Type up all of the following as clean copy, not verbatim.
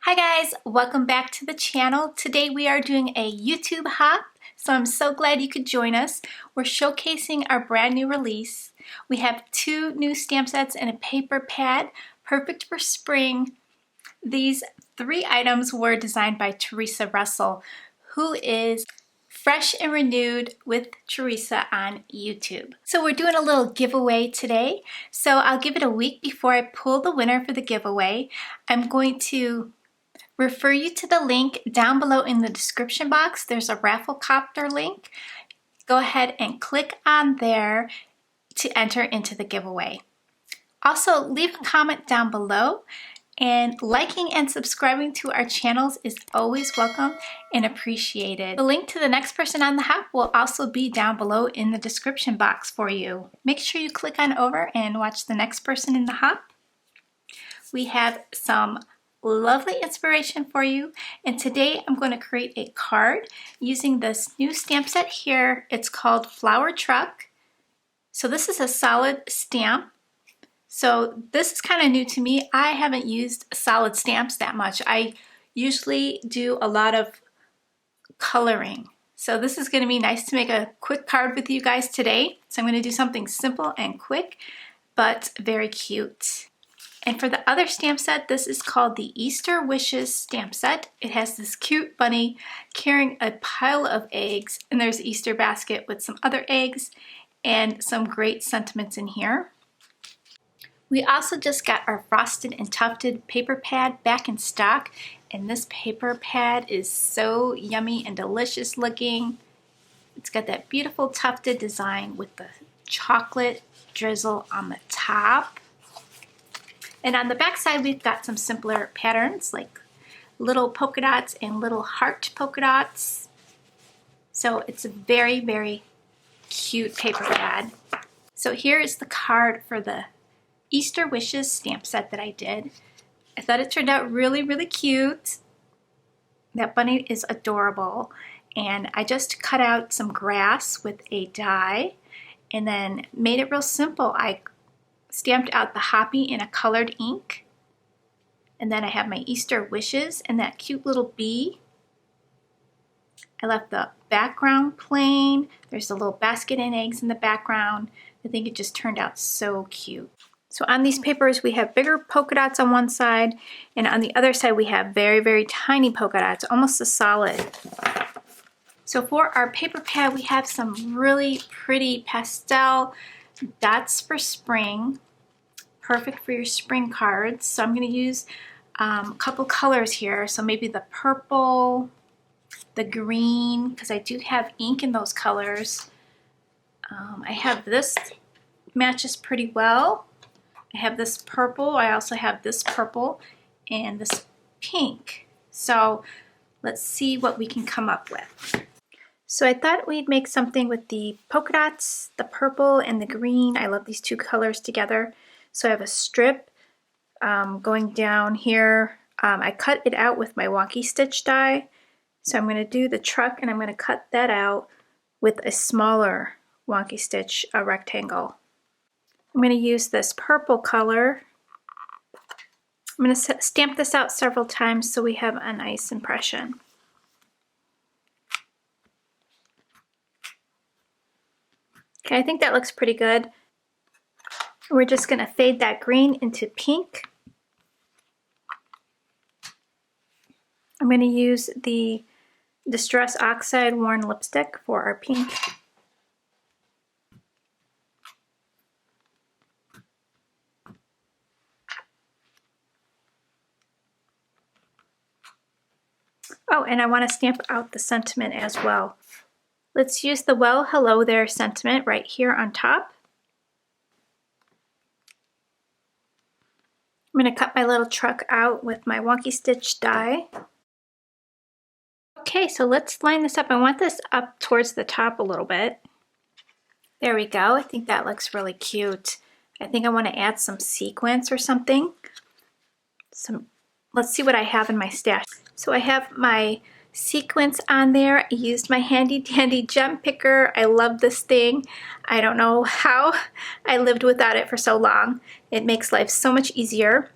Hi guys, welcome back to the channel. Today we are doing a YouTube hop, so I'm so glad you could join us. We're showcasing our brand new release. We have 2 new stamp sets and a paper pad, perfect for spring. These 3 items were designed by Teresa Russell, who is Fresh and Renewed with Teresa on YouTube. So we're doing a little giveaway today. So I'll give it a week before I pull the winner for the giveaway. I'm going to refer you to the link down below in the description box. There's a Rafflecopter link. Go ahead and click on there to enter into the giveaway. Also, leave a comment down below, and liking and subscribing to our channels is always welcome and appreciated. The link to the next person on the hop will also be down below in the description box for you. Make sure you click on over and watch the next person in the hop. We have some lovely inspiration for you, and today I'm going to create a card using this new stamp set here. It's called Flower Truck. So this is a solid stamp. So this is kind of new to me. I haven't used solid stamps that much. I usually do a lot of coloring. So this is going to be nice to make a quick card with you guys today. So I'm going to do something simple and quick, but very cute. And for the other stamp set, this is called the Easter Wishes stamp set. It has this cute bunny carrying a pile of eggs, and there's an Easter basket with some other eggs and some great sentiments in here. We also just got our frosted and tufted paper pad back in stock, and this paper pad is so yummy and delicious looking. It's got that beautiful tufted design with the chocolate drizzle on the top. And on the back side, we've got some simpler patterns like little polka dots and little heart polka dots. So it's a very, very cute paper pad. So here is the card for the Easter Wishes stamp set that I did. I thought it turned out really, really cute. That bunny is adorable. And I just cut out some grass with a die and then made it real simple. I stamped out the Hoppy in a colored ink, and then I have my Easter wishes and that cute little bee. I left the background plain. There's a little basket and eggs in the background. I think it just turned out so cute. So on these papers we have bigger polka dots on one side, and on the other side we have very, very tiny polka dots, almost a solid. So for our paper pad we have some really pretty pastel dots for spring, perfect for your spring cards. So I'm going to use a couple colors here. So maybe the purple, the green, because I do have ink in those colors. I have this matches pretty well. I have this purple. I also have this purple and this pink. So let's see what we can come up with. So I thought we'd make something with the polka dots, the purple and the green. I love these 2 colors together. So I have a strip going down here. I cut it out with my wonky stitch die. So I'm going to do the truck, and I'm going to cut that out with a smaller wonky stitch, a rectangle. I'm going to use this purple color. I'm going to stamp this out several times so we have a nice impression. Okay, I think that looks pretty good. We're just going to fade that green into pink. I'm going to use the Distress Oxide Worn Lipstick for our pink. Oh, and I want to stamp out the sentiment as well. Let's use the Well Hello There sentiment right here on top. I'm going to cut my little truck out with my wonky stitch die. Okay, so let's line this up. I want this up towards the top a little bit. There we go. I think that looks really cute. I think I want to add some sequins or something. Let's see what I have in my stash. So I have my sequins on there. I used my handy dandy gem picker. I love this thing. I don't know how I lived without it for so long. It makes life so much easier.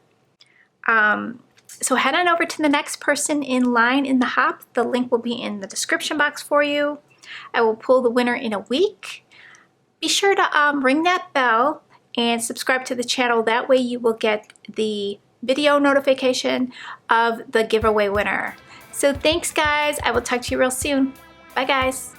So head on over to the next person in line in the hop. The link will be in the description box for you. I will pull the winner in a week. Be sure to ring that bell and subscribe to the channel. That way you will get the video notification of the giveaway winner. So thanks guys. I will talk to you real soon. Bye guys.